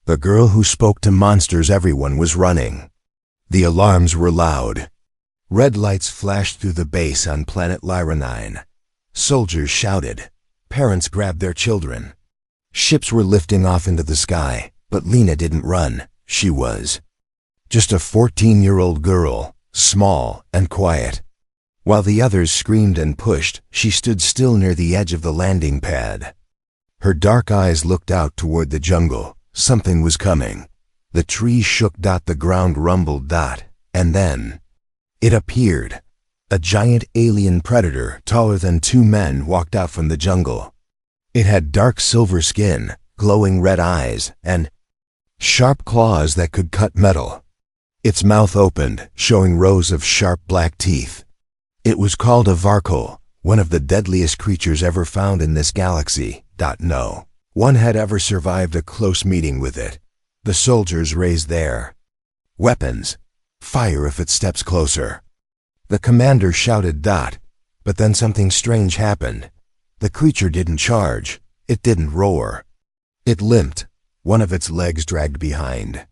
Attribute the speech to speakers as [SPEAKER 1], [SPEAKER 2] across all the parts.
[SPEAKER 1] The girl who spoke to monsters. Everyone was running. The alarms were loud. Red lights flashed through the base on planet Lyra 9. Soldiers shouted. Parents grabbed their children. Ships were lifting off into the sky, but Lena didn't run. She was just a 14-year-old girl, small and quiet. While the others screamed and pushed, she stood still near the edge of the landing pad. Her dark eyes looked out toward the jungle. Something was coming. The trees shook. The ground rumbled. And then it appeared. A giant alien predator taller than 2 men walked out from the jungle. It had dark silver skin, glowing red eyes, and sharp claws that could cut metal. Its mouth opened, showing rows of sharp black teeth. It was called a Varkal, one of the deadliest creatures ever found in this galaxy. No one had ever survived a close meeting with it. The soldiers raised their weapons. Fire if it steps closer. The commander shouted. But then something strange happened. The creature didn't charge. It didn't roar. It limped. One of its legs dragged behind.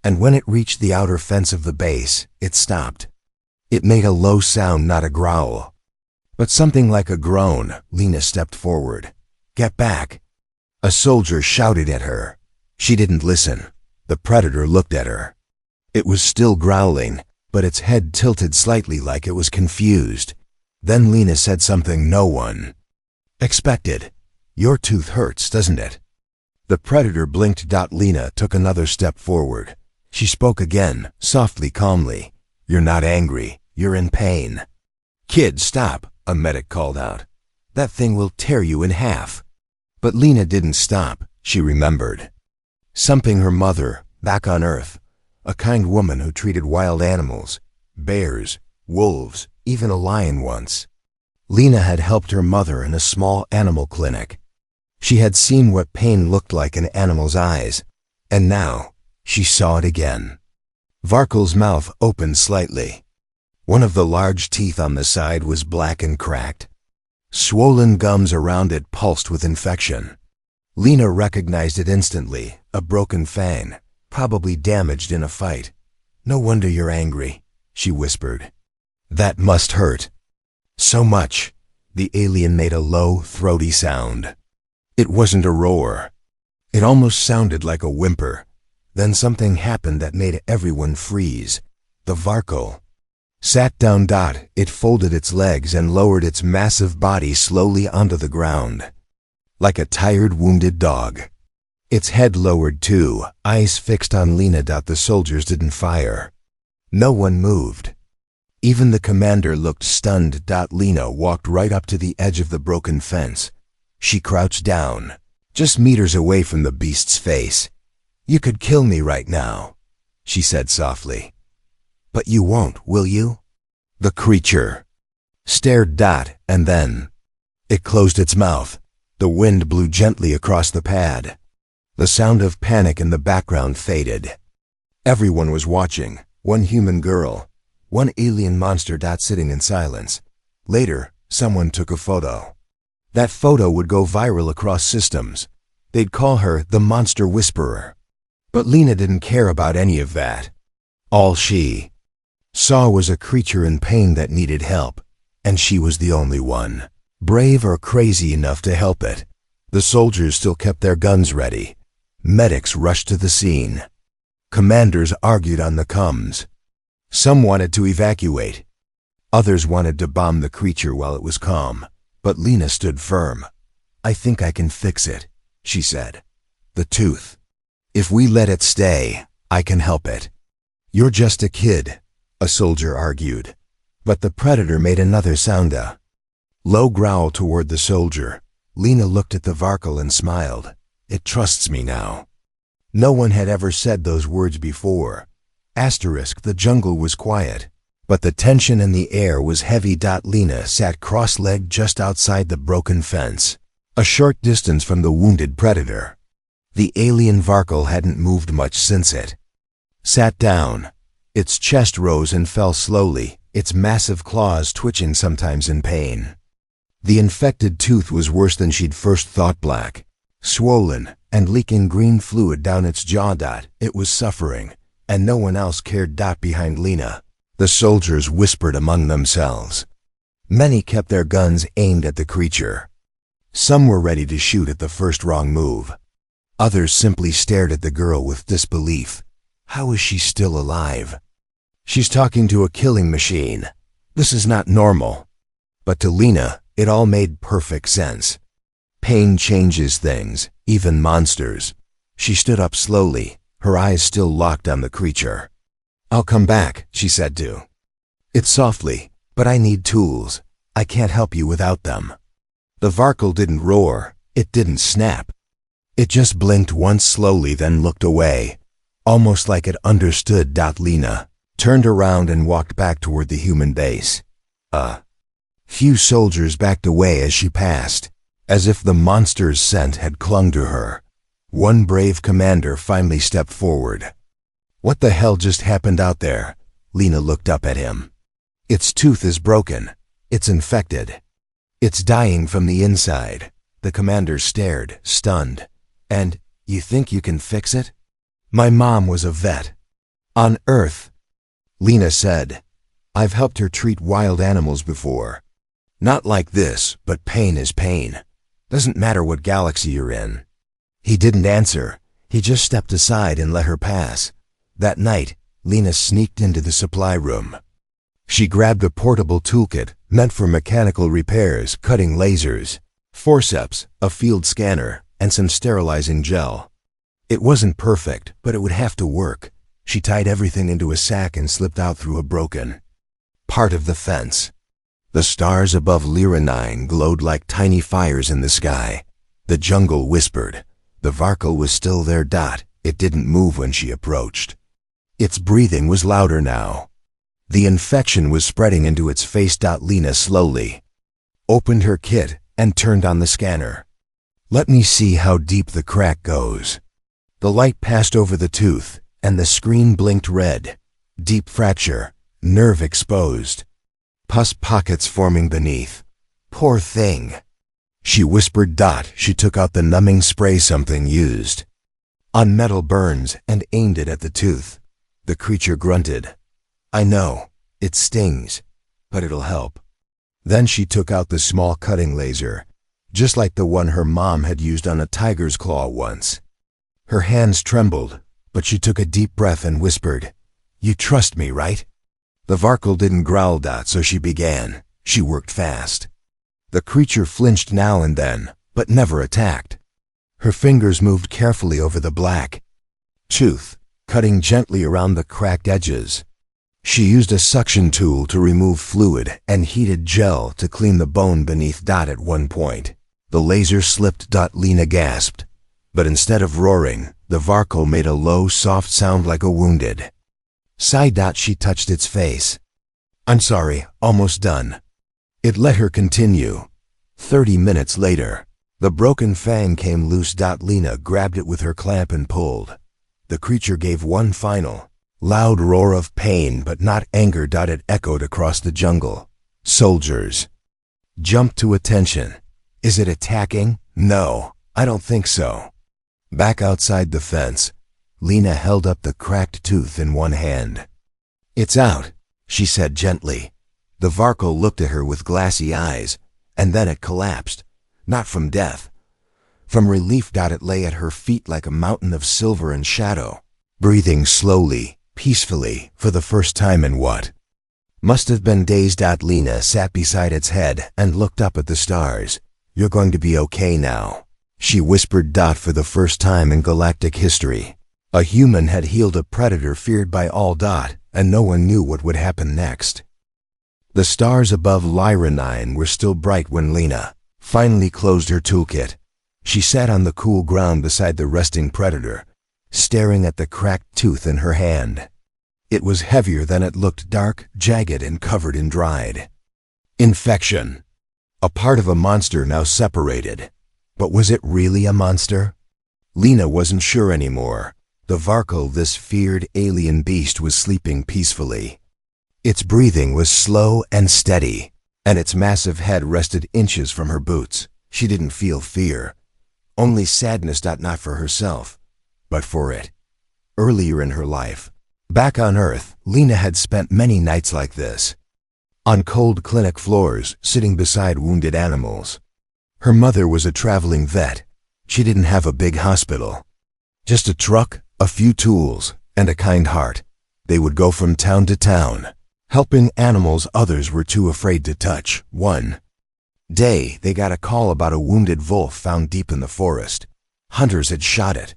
[SPEAKER 1] And when it reached the outer fence of the base, it stopped. It made a low sound, not a growl, but something like a groan. Lena stepped forward. "Get back!" A soldier shouted at her. She didn't listen. The predator looked at her. It was still growling, but its head tilted slightly like it was confused. Then Lena said something no one expected. "Your tooth hurts, doesn't it?" The predator blinked. Lena took another step forward. She spoke again, softly, calmly. "You're not angry. You're in pain." "Kid, stop," a medic called out. "That thing will tear you in half." But Lena didn't stop. She remembered something. Her mother, back on Earth, a kind woman who treated wild animals, bears, wolves, even a lion once. Lena had helped her mother in a small animal clinic. She had seen what pain looked like in animals' eyes, and now she saw it again. Varkal's mouth opened slightly. One of the large teeth on the side was black and cracked. Swollen gums around it pulsed with infection. Lena recognized it instantly, a broken fang, probably damaged in a fight. "No wonder you're angry," she whispered. "That must hurt." "So much." The alien made a low, throaty sound. It wasn't a roar. It almost sounded like a whimper. Then something happened that made everyone freeze. The Varkal sat down. It folded its legs and lowered its massive body slowly onto the ground, like a tired, wounded dog. Its head lowered too, eyes fixed on Lena. The soldiers didn't fire. No one moved. Even the commander looked stunned. Lena walked right up to the edge of the broken fence. She crouched down, just meters away from the beast's face. "You could kill me right now," she said softly. "But you won't, will you?" The creature stared. And then it closed its mouth. The wind blew gently across the pad. The sound of panic in the background faded. Everyone was watching. One human girl, one alien monster. Sitting in silence. Later, someone took a photo. That photo would go viral across systems. They'd call her the Monster Whisperer. But Lena didn't care about any of that. All she saw was a creature in pain that needed help, and she was the only one brave or crazy enough to help it. The soldiers still kept their guns ready. Medics rushed to the scene. Commanders argued on the comms. Some wanted to evacuate. Others wanted to bomb the creature while it was calm. But Lena stood firm. "I think I can fix it," she said. "The tooth. If we let it stay, I can help it." "You're just a kid," a soldier argued. But the predator made another sound, a low growl toward the soldier. Lena looked at the Varkal and smiled. "It trusts me now." No one had ever said those words before. The jungle was quiet, but the tension in the air was heavy. Lena sat cross-legged just outside the broken fence, a short distance from the wounded predator. The alien Varkal hadn't moved much since it sat down. Its chest rose and fell slowly, its massive claws twitching sometimes in pain. The infected tooth was worse than she'd first thought. Black, swollen and leaking green fluid down its jaw. It was suffering, and no one else cared. Behind Lena, the soldiers whispered among themselves. Many kept their guns aimed at the creature. Some were ready to shoot at the first wrong move. Others simply stared at the girl with disbelief. How is she still alive? She's talking to a killing machine. This is not normal. But to Lena, it all made perfect sense. Pain changes things, even monsters. She stood up slowly, her eyes still locked on the creature. "I'll come back," she said to it softly, "but I need tools. I can't help you without them." The Varkle didn't roar, it didn't snap. It just blinked once slowly, then looked away, almost like it understood. Lena turned around and walked back toward the human base. Few soldiers backed away as she passed, as if the monster's scent had clung to her. One brave commander finally stepped forward. "What the hell just happened out there?" Lena looked up at him. "Its tooth is broken. It's infected. It's dying from the inside." The commander stared, stunned. "And you think you can fix it?" "My mom was a vet. On Earth," Lena said. "I've helped her treat wild animals before. Not like this, but pain is pain. Doesn't matter what galaxy you're in." He didn't answer. He just stepped aside and let her pass. That night, Lena sneaked into the supply room. She grabbed a portable toolkit meant for mechanical repairs, cutting lasers, forceps, a field scanner, and some sterilizing gel. It wasn't perfect, but it would have to work. She tied everything into a sack and slipped out through a broken part of the fence. The stars above Lyra 9 glowed like tiny fires in the sky. The jungle whispered. The Varkle was still there. It didn't move when she approached. Its breathing was louder now. The infection was spreading into its face. Lena slowly opened her kit and turned on the scanner. "Let me see how deep the crack goes." The light passed over the tooth, and the screen blinked red. Deep fracture, nerve exposed. Pus pockets forming beneath. "Poor thing," she whispered. She took out the numbing spray something used on metal burns and aimed it at the tooth. The creature grunted. "I know, it stings, but it'll help." Then she took out the small cutting laser, just like the one her mom had used on a tiger's claw once. Her hands trembled, but she took a deep breath and whispered, "You trust me, right?" The Varkle didn't growl. So she began. She worked fast. The creature flinched now and then, but never attacked. Her fingers moved carefully over the black tooth, cutting gently around the cracked edges. She used a suction tool to remove fluid and heated gel to clean the bone beneath. At one point, the laser slipped. Lena gasped, but instead of roaring, the Varkle made a low, soft sound like a wounded sigh. She touched its face. "I'm sorry, almost done." It let her continue. 30 minutes later, the broken fang came loose. Lena grabbed it with her clamp and pulled. The creature gave one final, loud roar of pain, but not anger. It echoed across the jungle. Soldiers jumped to attention. "Is it attacking?" "No, I don't think so." Back outside the fence, Lena held up the cracked tooth in one hand. "It's out," she said gently. The Varkle looked at her with glassy eyes, and then it collapsed. Not from death. From relief. It lay at her feet like a mountain of silver and shadow, breathing slowly, peacefully, for the first time in what must have been days. Lena sat beside its head and looked up at the stars. "You're going to be okay now," she whispered. For the first time in galactic history, a human had healed a predator feared by all. And no one knew what would happen next. The stars above Lyra 9 were still bright when Lena finally closed her toolkit. She sat on the cool ground beside the resting predator, staring at the cracked tooth in her hand. It was heavier than it looked, dark, jagged, and covered in dried infection. A part of a monster now separated. But was it really a monster? Lena wasn't sure anymore. The Varkle, this feared alien beast, was sleeping peacefully. Its breathing was slow and steady, and its massive head rested inches from her boots. She didn't feel fear, only sadness. Not for herself, but for it. Earlier in her life, back on Earth, Lena had spent many nights like this. On cold clinic floors, sitting beside wounded animals. Her mother was a traveling vet. She didn't have a big hospital. Just a truck, a few tools, and a kind heart. They would go from town to town, helping animals others were too afraid to touch. One day, they got a call about a wounded wolf found deep in the forest. Hunters had shot it.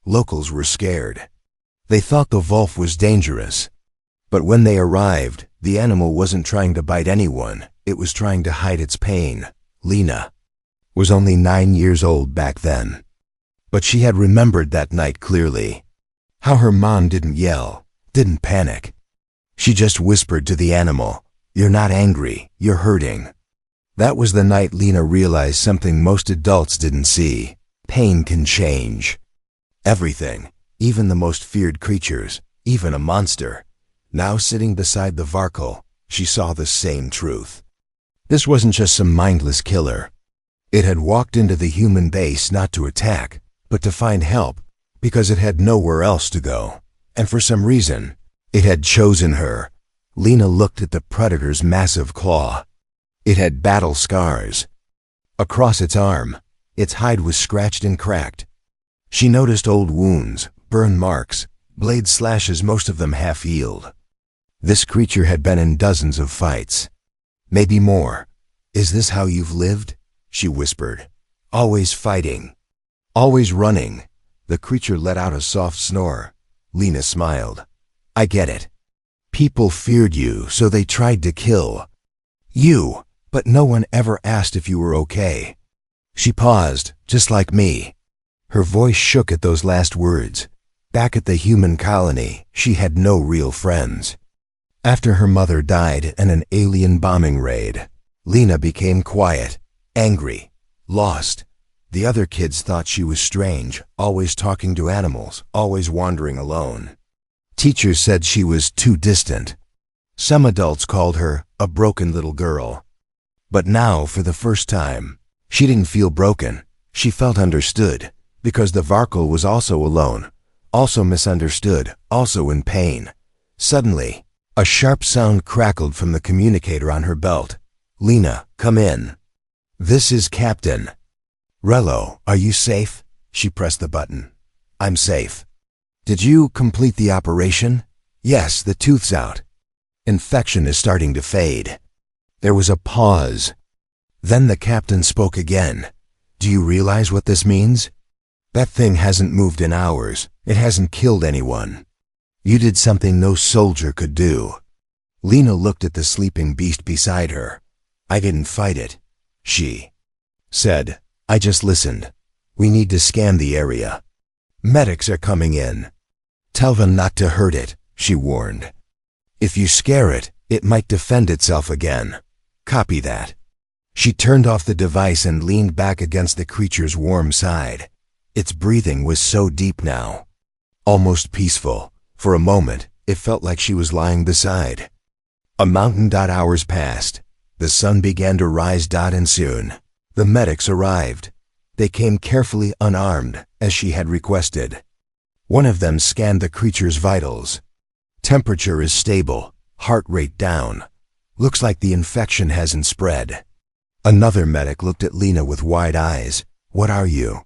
[SPEAKER 1] Locals were scared. They thought the wolf was dangerous. But when they arrived, the animal wasn't trying to bite anyone. It was trying to hide its pain. Lena was only 9 years old back then. But she had remembered that night clearly. How her mom didn't yell, didn't panic. She just whispered to the animal, "You're not angry, you're hurting." That was the night Lena realized something most adults didn't see. Pain can change everything, even the most feared creatures, even a monster. Now sitting beside the Varkal, she saw the same truth. This wasn't just some mindless killer. It had walked into the human base not to attack, but to find help, because it had nowhere else to go. And for some reason, it had chosen her. Lena looked at the predator's massive claw. It had battle scars across its arm. Its hide was scratched and cracked. She noticed old wounds, burn marks, blade slashes, most of them half-healed. This creature had been in dozens of fights. Maybe more. "Is this how you've lived?" she whispered. "Always fighting. Always running." The creature let out a soft snore. Lena smiled. "I get it. People feared you, so they tried to kill you, but no one ever asked if you were okay." She paused, "Just like me." Her voice shook at those last words. Back at the human colony, she had no real friends. After her mother died in an alien bombing raid, Lena became quiet, angry, lost. The other kids thought she was strange, always talking to animals, always wandering alone. Teachers said she was too distant. Some adults called her a broken little girl. But now, for the first time, she didn't feel broken. She felt understood, because the Varkal was also alone, also misunderstood, also in pain. Suddenly, a sharp sound crackled from the communicator on her belt. "Lena, come in. This is Captain." "Rello, are you safe?" She pressed the button. "I'm safe." "Did you complete the operation?" "Yes, the tooth's out. Infection is starting to fade." There was a pause. Then the captain spoke again. "Do you realize what this means? That thing hasn't moved in hours. It hasn't killed anyone. You did something no soldier could do." Lena looked at the sleeping beast beside her. "I didn't fight it," she said. "I just listened. We need to scan the area. Medics are coming in. Tell them not to hurt it," she warned. "If you scare it, it might defend itself again." "Copy that." She turned off the device and leaned back against the creature's warm side. Its breathing was so deep now, almost peaceful. For a moment, it felt like she was lying beside a mountain. Hours passed. The sun began to rise. And soon, the medics arrived. They came carefully unarmed, as she had requested. One of them scanned the creature's vitals. Temperature is stable, heart rate down. Looks like the infection hasn't spread. Another medic looked at Lena with wide eyes. "What are you?"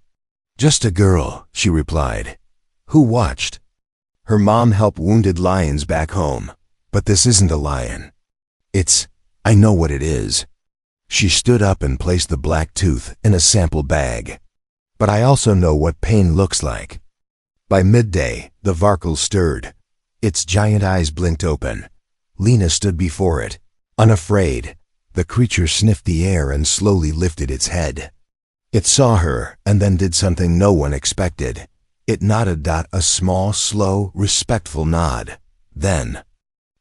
[SPEAKER 1] "Just a girl," she replied. "Who watched?" "Her mom helped wounded lions back home. But this isn't a lion. I know what it is." She stood up and placed the black tooth in a sample bag. "But I also know what pain looks like." By midday, the Varkal stirred. Its giant eyes blinked open. Lena stood before it, unafraid. The creature sniffed the air and slowly lifted its head. It saw her and then did something no one expected. It nodded. A small, slow, respectful nod. Then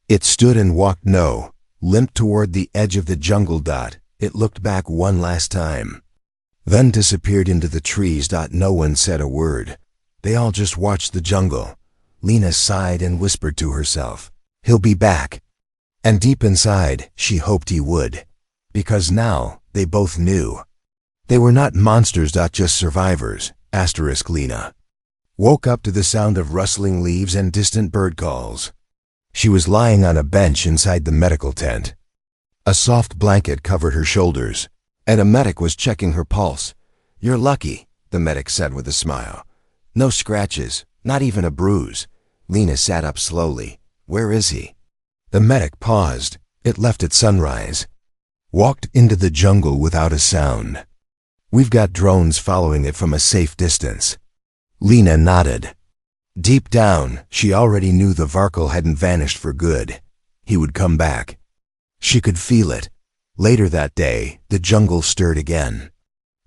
[SPEAKER 1] it stood and walked limped toward the edge of the jungle. It looked back one last time, then disappeared into the trees. No one said a word. They all just watched the jungle. Lena sighed and whispered to herself, "He'll be back." And deep inside, she hoped he would, because now they both knew. They were not monsters, just survivors. Lena woke up to the sound of rustling leaves and distant bird calls. She was lying on a bench inside the medical tent. A soft blanket covered her shoulders, and a medic was checking her pulse. "You're lucky," the medic said with a smile. "No scratches, not even a bruise." Lena sat up slowly. "Where is he?" The medic paused. "It left at sunrise. Walked into the jungle without a sound. We've got drones following it from a safe distance." Lena nodded. Deep down, she already knew the Varkle hadn't vanished for good. He would come back. She could feel it. Later that day, the jungle stirred again.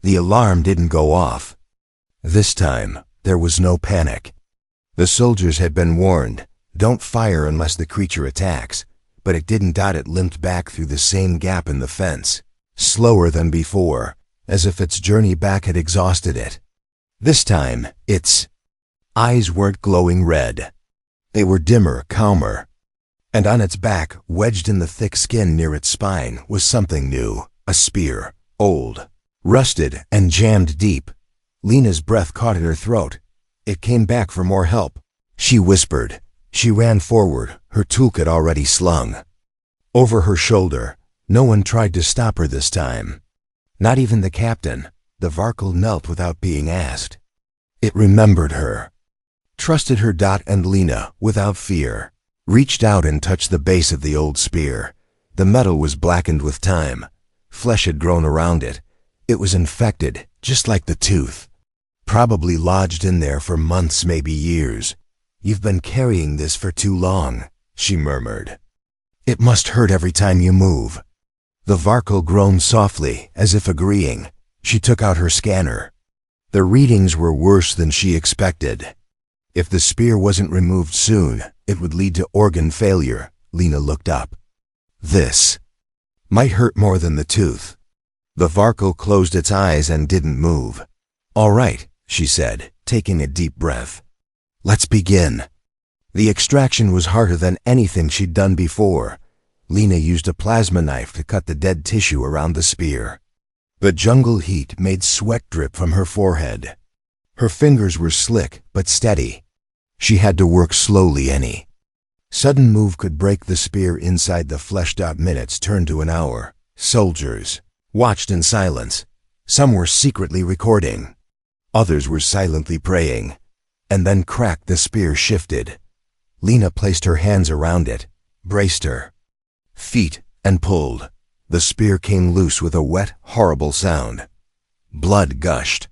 [SPEAKER 1] The alarm didn't go off. This time, there was no panic. The soldiers had been warned, don't fire unless the creature attacks, but it didn't. It limped back through the same gap in the fence, slower than before, as if its journey back had exhausted it. This time, its eyes weren't glowing red. They were dimmer, calmer. And on its back, wedged in the thick skin near its spine, was something new, a spear, old, rusted, and jammed deep. Lena's breath caught at her throat. It came back for more help. She whispered. She ran forward, her toolkit already slung over her shoulder. No one tried to stop her this time. Not even the captain. The Varkle knelt without being asked. It remembered her. Trusted her. And Lena, without fear, reached out and touched the base of the old spear. The metal was blackened with time. Flesh had grown around it. It was infected, just like the tooth. Probably lodged in there for months, maybe years. "You've been carrying this for too long," she murmured. "It must hurt every time you move." The Varkle groaned softly, as if agreeing. She took out her scanner. The readings were worse than she expected. If the spear wasn't removed soon, it would lead to organ failure. Lena looked up. This might hurt more than the tooth. The Varkle closed its eyes and didn't move. "All right," she said, taking a deep breath. "Let's begin." The extraction was harder than anything she'd done before. Lena used a plasma knife to cut the dead tissue around the spear. The jungle heat made sweat drip from her forehead. Her fingers were slick but steady. She had to work slowly. Any sudden move could break the spear inside the flesh. Minutes turned to an hour. Soldiers watched in silence. Some were secretly recording. Others were silently praying. And then crack, the spear shifted. Lena placed her hands around it, braced her feet, and pulled. The spear came loose with a wet, horrible sound. Blood gushed.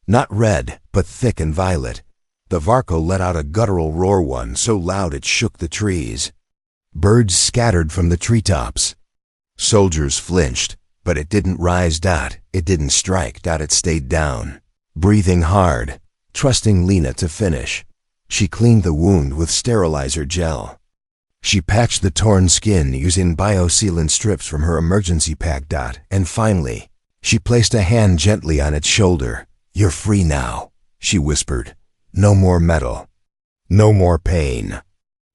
[SPEAKER 1] Not red, but thick and violet. The Varkle let out a guttural roar, one so loud it shook the trees. Birds scattered from the treetops. Soldiers flinched, but it didn't rise. It didn't strike. It stayed down, breathing hard, trusting Lena to finish. She cleaned the wound with sterilizer gel. She patched the torn skin using biosealant strips from her emergency pack. And finally, she placed a hand gently on its shoulder. "You're free now," she whispered. "No more metal. No more pain."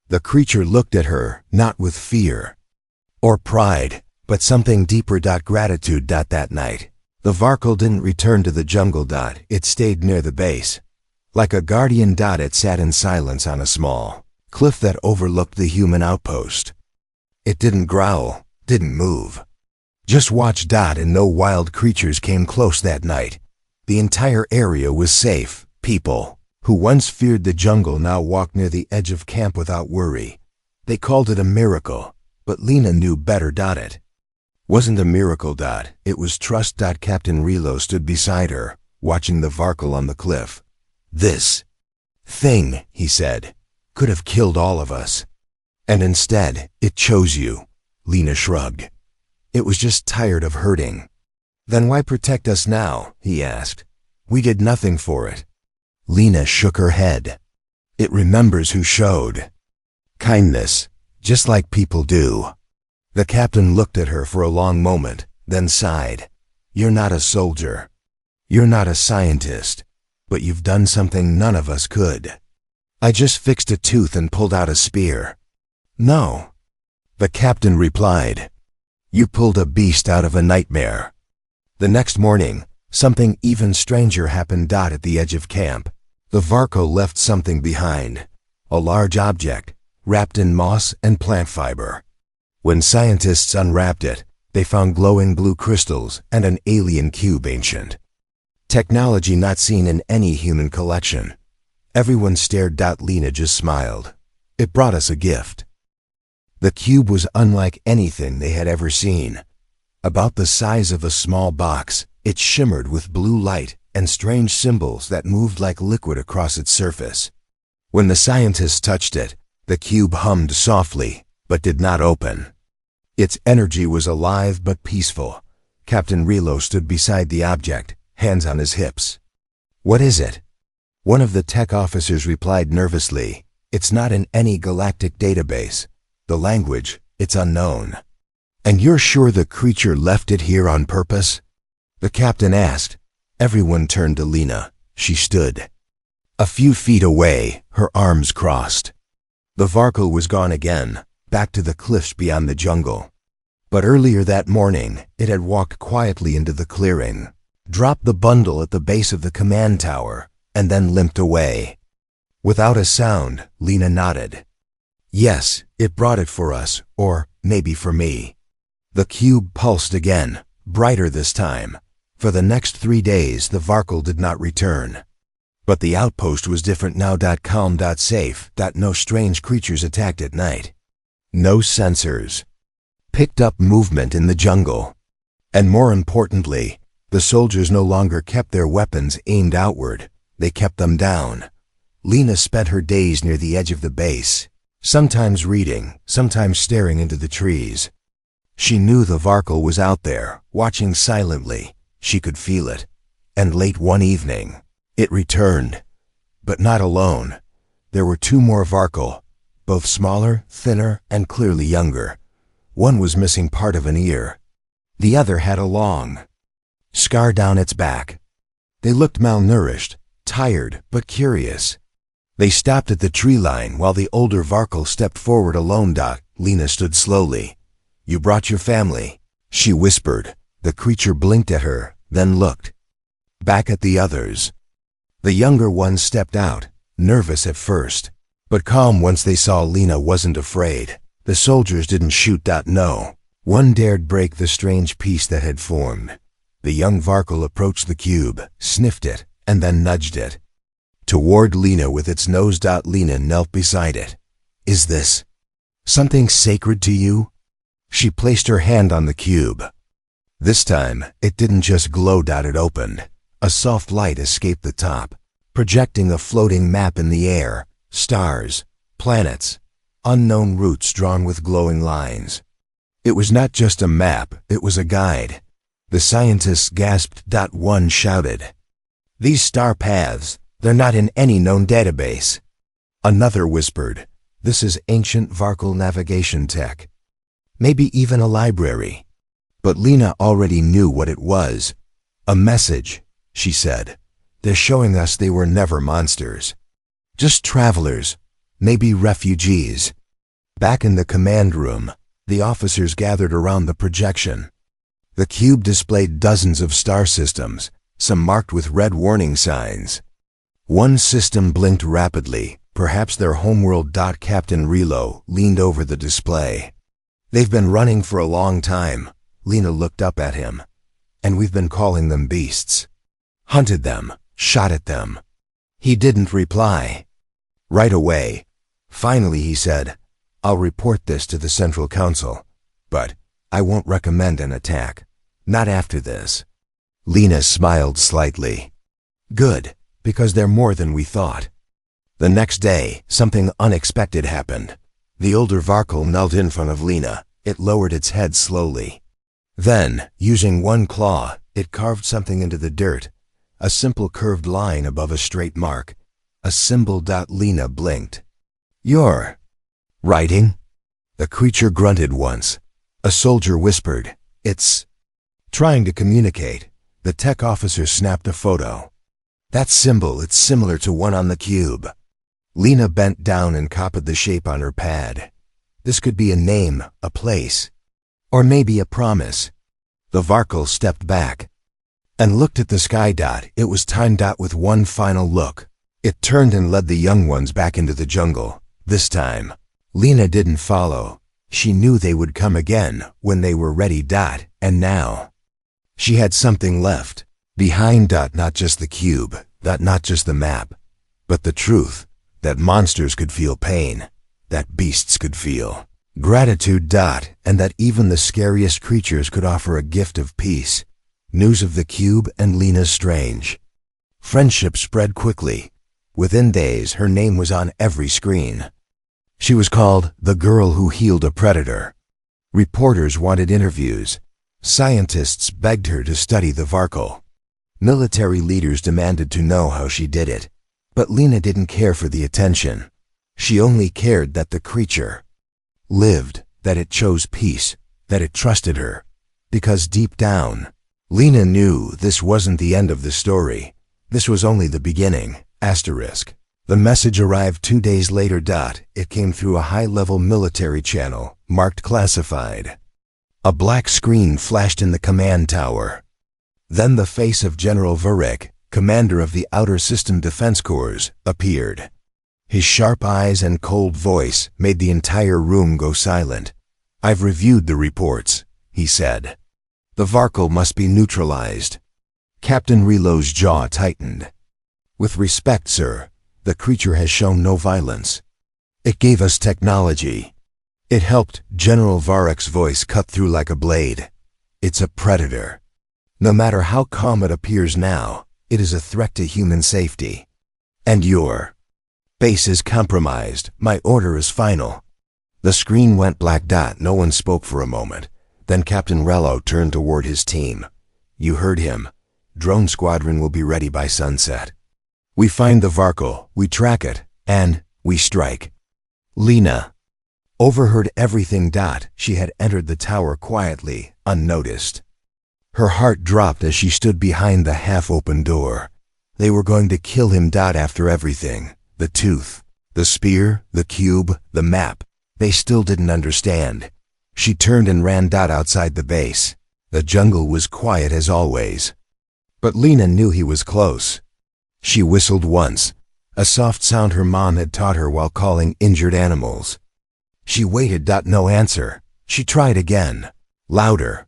[SPEAKER 1] The creature looked at her, not with fear or pride, but something deeper. Gratitude. That night, the Varkle didn't return to the jungle. It stayed near the base. Like a guardian. It sat in silence on a small cliff that overlooked the human outpost. It didn't growl, didn't move. Just watched. And no wild creatures came close that night. The entire area was safe. People who once feared the jungle now walked near the edge of camp without worry. They called it a miracle, but Lena knew better. It wasn't a miracle. It was trust. Captain Relo stood beside her, watching the Varkle on the cliff. "This thing," he said, "could have killed all of us. And instead, it chose you." Lena shrugged. "It was just tired of hurting." "Then why protect us now?" he asked. "We did nothing for it." Lena shook her head. "It remembers who showed kindness, just like people do." The captain looked at her for a long moment, then sighed. "You're not a soldier. You're not a scientist. But you've done something none of us could." "I just fixed a tooth and pulled out a spear." "No," the captain replied. "You pulled a beast out of a nightmare." The next morning, Something even stranger happened. At the edge of camp, the Varco left something behind, a large object, wrapped in moss and plant fiber. When scientists unwrapped it, they found glowing blue crystals and an alien cube, ancient technology not seen in any human collection. Everyone stared. Lena just smiled. It brought us a gift. The cube was unlike anything they had ever seen. About the size of a small box, it shimmered with blue light and strange symbols that moved like liquid across its surface. When the scientists touched it, the cube hummed softly, but did not open. Its energy was alive but peaceful. Captain Relo stood beside the object, hands on his hips. "What is it?" One of the tech officers replied nervously. "It's not in any galactic database. The language, it's unknown." "And you're sure the creature left it here on purpose?" the captain asked. Everyone turned to Lena. She stood a few feet away, her arms crossed. The Varco was gone again, back to the cliffs beyond the jungle. But earlier that morning, it had walked quietly into the clearing, dropped the bundle at the base of the command tower, and then limped away. Without a sound, Lena nodded. "Yes, it brought it for us, or maybe for me." The cube pulsed again, brighter this time. For the next 3 days, the Varco did not return. But the outpost was different now. Calm, safe. No strange creatures attacked at night. No sensors. Picked up movement in the jungle. And more importantly, the soldiers no longer kept their weapons aimed outward. They kept them down. Lena spent her days near the edge of the base, sometimes reading, sometimes staring into the trees. She knew the Varco was out there, watching silently. She could feel it. And late one evening, it returned. But not alone. There were 2 more Varco, both smaller, thinner, and clearly younger. One was missing part of an ear. The other had a long scar down its back. They looked malnourished, tired, but curious. They stopped at the tree line while the older Varco stepped forward alone. Lena stood slowly. "You brought your family," she whispered. The creature blinked at her, then looked back at the others. The younger one stepped out, nervous at first, but calm once they saw Lena wasn't afraid. The soldiers didn't shoot. No. One dared break the strange peace that had formed. The young Varco approached the cube, sniffed it, and then nudged it toward Lena with its nose. Lena knelt beside it. "Is this something sacred to you?" She placed her hand on the cube. This time, it didn't just glow. It opened. A soft light escaped the top, projecting a floating map in the air. Stars, planets, unknown routes drawn with glowing lines. It was not just a map, it was a guide. The scientists gasped. One shouted, "These star paths, they're not in any known database." Another whispered, "This is ancient Varco navigation tech. Maybe even a library." But Lena already knew what it was. "A message," she said. "They're showing us they were never monsters. Just travelers, maybe refugees." Back in the command room, the officers gathered around the projection. The cube displayed dozens of star systems, some marked with red warning signs. One system blinked rapidly, perhaps their homeworld. Captain Relo leaned over the display. "They've been running for a long time." Lena looked up at him. "And we've been calling them beasts. Hunted them, shot at them." He didn't reply. Right away. Finally he said, "I'll report this to the Central Council, but I won't recommend an attack. Not after this." Lena smiled slightly. "Good, because they're more than we thought." The next day, something unexpected happened. The older Varco knelt in front of Lena. It lowered its head slowly. Then, using one claw, it carved something into the dirt, a simple curved line above a straight mark, a symbol. Lena blinked. "You're writing?" The creature grunted once. A soldier whispered, "It's trying to communicate." The tech officer snapped a photo. "That symbol, it's similar to one on the cube." Lena bent down and copied the shape on her pad. This could be a name, a place, or maybe a promise. The Varco stepped back. and looked at the sky. It was time. With one final look, it turned and led the young ones back into the jungle. This time, Lena didn't follow. She knew they would come again when they were ready. And now, she had something left behind. Not just the cube, not just the map, but the truth that monsters could feel pain, that beasts could feel gratitude. And that even the scariest creatures could offer a gift of peace. News of the cube and Lena's strange friendship spread quickly. Within days, her name was on every screen. She was called the girl who healed a predator. Reporters wanted interviews. Scientists begged her to study the Varkle. Military leaders demanded to know how she did it. But Lena didn't care for the attention. She only cared that the creature lived, that it chose peace, that it trusted her. Because deep down, Lena knew this wasn't the end of the story. This was only the beginning. The message arrived 2 days later. It came through a high-level military channel, marked classified. A black screen flashed in the command tower. Then the face of General Varric, commander of the Outer System Defense Corps, appeared. His sharp eyes and cold voice made the entire room go silent. "I've reviewed the reports," he said. "The Varkle must be neutralized." Captain Relo's jaw tightened. "With respect, sir, the creature has shown no violence. It gave us technology. It helped." General Varric's voice cut through like a blade. "It's a predator. No matter how calm it appears now, it is a threat to human safety. And your base is compromised. My order is final." The screen went black. No one spoke for a moment. Then Captain Relo turned toward his team. "You heard him. Drone squadron will be ready by sunset. We find the Varkle, we track it, and we strike." Lena overheard everything. She had entered the tower quietly, unnoticed. Her heart dropped as she stood behind the half-open door. They were going to kill him. After everything, the tooth, the spear, the cube, the map, they still didn't understand. She turned and ran. Outside the base, the jungle was quiet as always. But Lena knew he was close. She whistled once, a soft sound her mom had taught her while calling injured animals. She waited. No answer. She tried again, louder.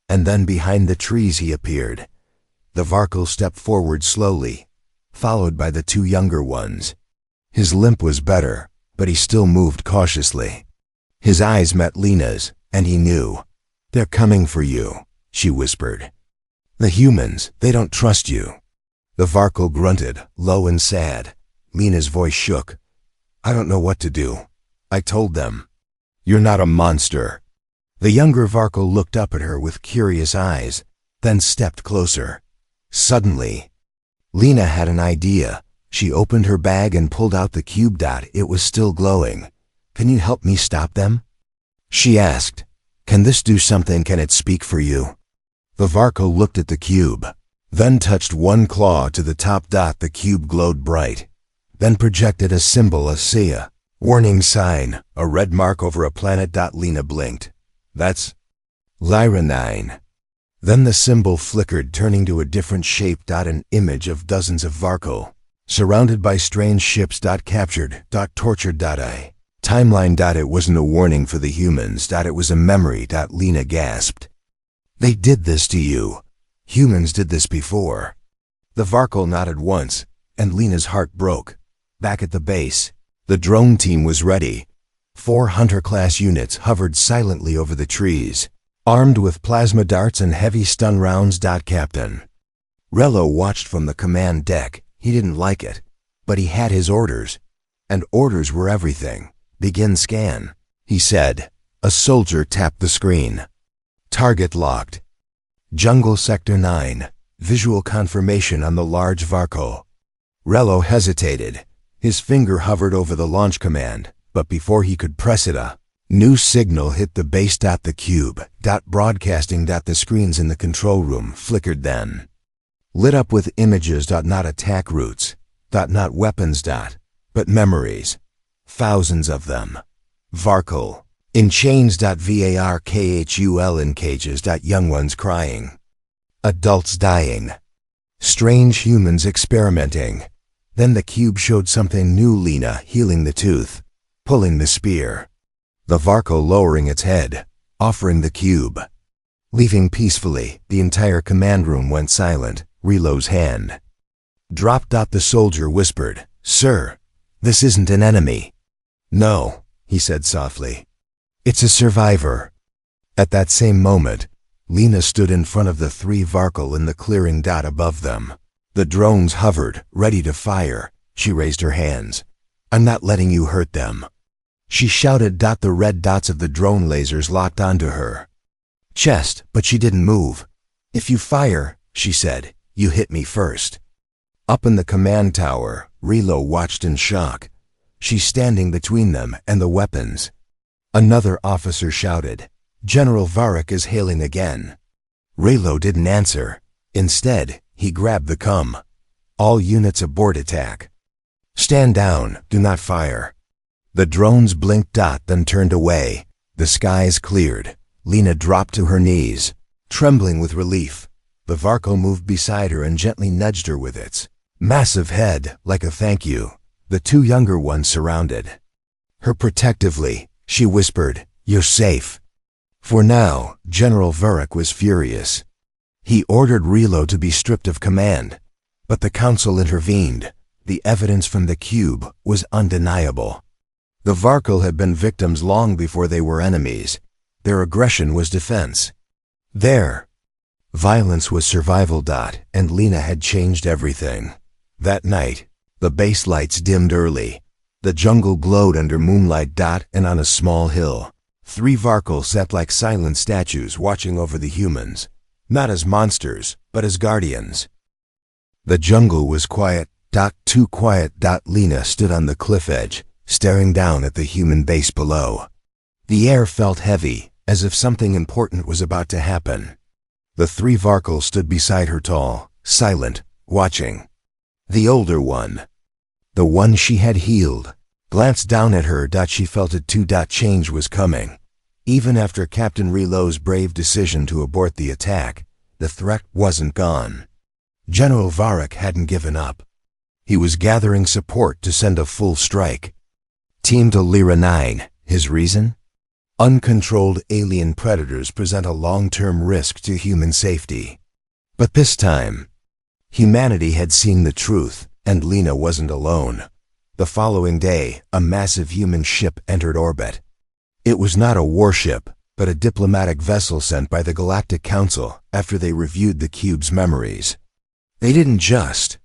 [SPEAKER 1] And then behind the trees he appeared. The Varkle stepped forward slowly, followed by the 2 younger ones. His limp was better, but he still moved cautiously. His eyes met Lena's, and he knew. "They're coming for you," she whispered. "The humans, they don't trust you." The Varkle grunted, low and sad. Lena's voice shook. "I don't know what to do. I told them." "You're not a monster." The younger Varkle looked up at her with curious eyes, then stepped closer. Suddenly, Lena had an idea. She opened her bag and pulled out the cube. It was still glowing. "Can you help me stop them?" she asked. "Can this do something? Can it speak for you?" The Varkle looked at the cube, then touched one claw to the top. The cube glowed bright, then projected a symbol, a SIA warning sign, a red mark over a planet. Lena blinked. "That's Lyra 9. Then the symbol flickered, turning to a different shape. An image of dozens of Varkle, surrounded by strange ships. Captured. Tortured. Timeline. It wasn't a warning for the humans. It was a memory. Lena gasped. "They did this to you. Humans did this before." The Varkle nodded once, and Lena's heart broke. Back at the base, the drone team was ready. 4 Hunter-class units hovered silently over the trees, armed with plasma darts and heavy stun rounds. Captain Relo watched from the command deck. He didn't like it, but he had his orders, and orders were everything. "Begin scan," he said. A soldier tapped the screen. "Target locked. Jungle Sector 9. Visual confirmation on the large Varkle." Relo hesitated. His finger hovered over the launch command, but before he could press it, a new signal hit the base. The cube. Broadcasting. The screens in the control room flickered, then lit up with images. Not attack routes. Not weapons. But memories. Thousands of them. Varkle. In chains. Varkhul in cages. Young ones crying. Adults dying. Strange humans experimenting. Then the cube showed something new. Lena healing the tooth, pulling the spear. The Varco lowering its head, offering the cube. Leaving peacefully, the entire command room went silent. Relo's hand dropped. The soldier whispered, "Sir, this isn't an enemy." "No," he said softly. "It's a survivor." At that same moment, Lena stood in front of the 3 Varkle in the clearing. Above them, the drones hovered, ready to fire. She raised her hands. "I'm not letting you hurt them," she shouted. The red dots of the drone lasers locked onto her chest, but she didn't move. "If you fire," she said, "you hit me first." Up in the command tower, Relo watched in shock. She's standing between them and the weapons. Another officer shouted, "General Varric is hailing again." Relo didn't answer. Instead, he grabbed the cum. "All units abort attack. Stand down, do not fire." The drones blinked. Then turned away. The skies cleared. Lena dropped to her knees, trembling with relief. The Varco moved beside her and gently nudged her with its massive head, like a thank you. The 2 younger ones surrounded her protectively. She whispered, "You're safe." For now, General Varric was furious. He ordered Relo to be stripped of command, but the council intervened. The evidence from the cube was undeniable. The Varkle had been victims long before they were enemies. Their aggression was defense. Their violence was survival. And Lena had changed everything. That night, the base lights dimmed early. The jungle glowed under moonlight. And on a small hill, 3 Varkle sat like silent statues watching over the humans, not as monsters, but as guardians. The jungle was quiet. Too quiet. Lena stood on the cliff edge, staring down at the human base below. The air felt heavy, as if something important was about to happen. The 3 Varkle stood beside her, tall, silent, watching. The older one, the one she had healed, glanced down at her. She felt it too. Change was coming. Even after Captain Relo's brave decision to abort the attack, the threat wasn't gone. General Varric hadn't given up. He was gathering support to send a full strike team to Lyra 9. His reason? Uncontrolled alien predators present a long-term risk to human safety. But this time, humanity had seen the truth, and Lena wasn't alone. The following day, a massive human ship entered orbit. It was not a warship, but a diplomatic vessel sent by the Galactic Council after they reviewed the cube's memories. They didn't just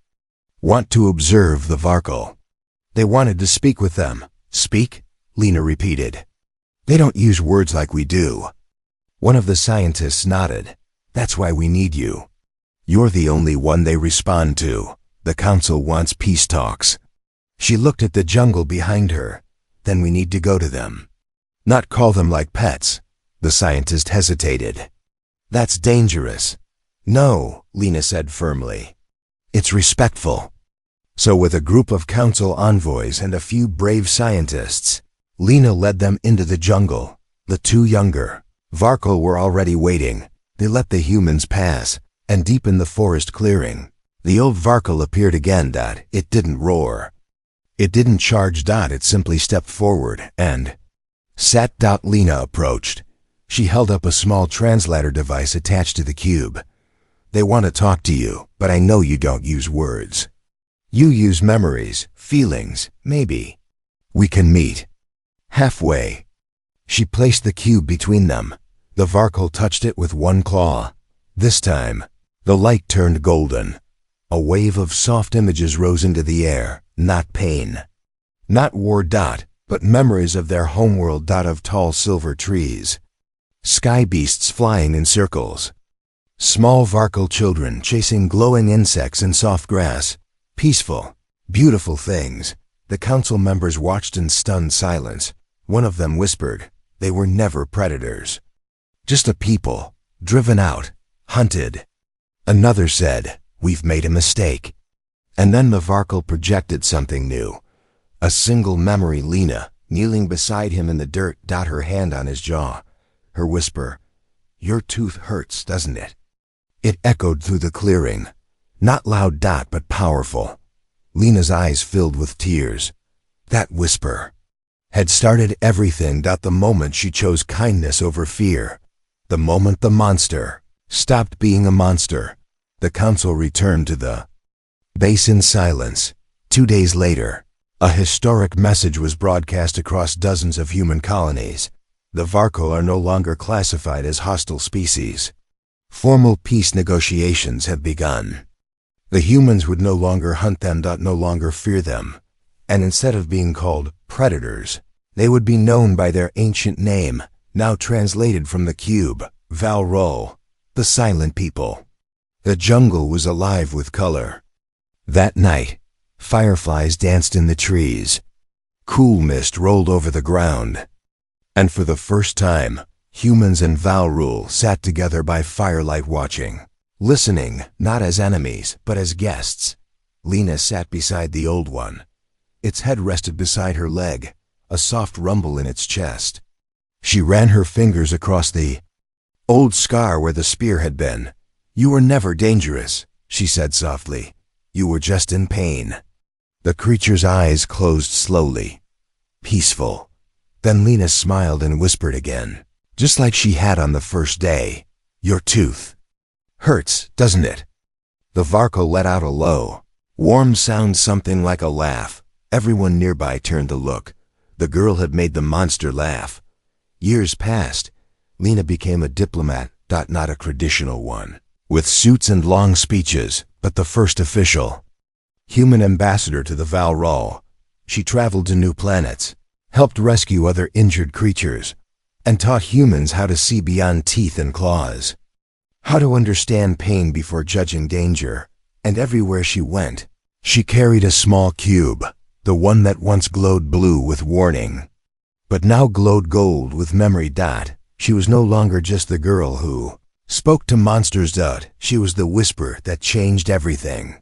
[SPEAKER 1] want to observe the Varkle. They wanted to speak with them. "Speak?" Lena repeated. "They don't use words like we do." One of the scientists nodded. "That's why we need you. You're the only one they respond to. The Council wants peace talks." She looked at the jungle behind her. "Then we need to go to them. Not call them like pets." The scientist hesitated. "That's dangerous." "No," Lena said firmly. "It's respectful." So with a group of council envoys and a few brave scientists, Lena led them into the jungle. The 2 younger Varkle were already waiting. They let the humans pass, and deep in the forest clearing, the old Varkle appeared again. It didn't roar. It didn't charge. It simply stepped forward and sat. Lena approached. She held up a small translator device attached to the cube. "They want to talk to you, but I know you don't use words. You use memories, feelings, maybe. We can meet halfway." She placed the cube between them. The Varkle touched it with one claw. This time, the light turned golden. A wave of soft images rose into the air, not pain, not war. But memories of their homeworld. Of tall silver trees, sky beasts flying in circles, small Varkle children chasing glowing insects in soft grass. Peaceful, beautiful things. The council members watched in stunned silence. One of them whispered, "They were never predators. Just a people, driven out, hunted." Another said, "We've made a mistake." And then the Varkle projected something new. A single memory. Lena, kneeling beside him in the dirt. Her hand on his jaw. Her whisper, "Your tooth hurts, doesn't it?" It echoed through the clearing. Not loud but powerful. Lena's eyes filled with tears. That whisper had started everything. The moment she chose kindness over fear. The moment the monster stopped being a monster. The council returned to the base in silence. 2 days later, a historic message was broadcast across dozens of human colonies. The Varko are no longer classified as hostile species. Formal peace negotiations have begun. The humans would no longer hunt them, no longer fear them. And instead of being called predators, they would be known by their ancient name, now translated from the cube, Valrol, the silent people. The jungle was alive with color. That night, fireflies danced in the trees. Cool mist rolled over the ground. And for the first time, humans and Valrul sat together by firelight watching, listening, not as enemies, but as guests. Lena sat beside the old one. Its head rested beside her leg, a soft rumble in its chest. She ran her fingers across the old scar where the spear had been. "You were never dangerous," she said softly. "You were just in pain." The creature's eyes closed slowly. Peaceful. Then Lena smiled and whispered again, just like she had on the first day. "Your tooth hurts, doesn't it?" The Varko let out a low, warm sound, something like a laugh. Everyone nearby turned to look. The girl had made the monster laugh. Years passed. Lena became a diplomat, not a traditional one, with suits and long speeches, but the first official human ambassador to the Valrol. She traveled to new planets, helped rescue other injured creatures, and taught humans how to see beyond teeth and claws, how to understand pain before judging danger. And everywhere she went, she carried a small cube, the one that once glowed blue with warning, but now glowed gold with memory. She was no longer just the girl who spoke to monsters. She was the whisper that changed everything.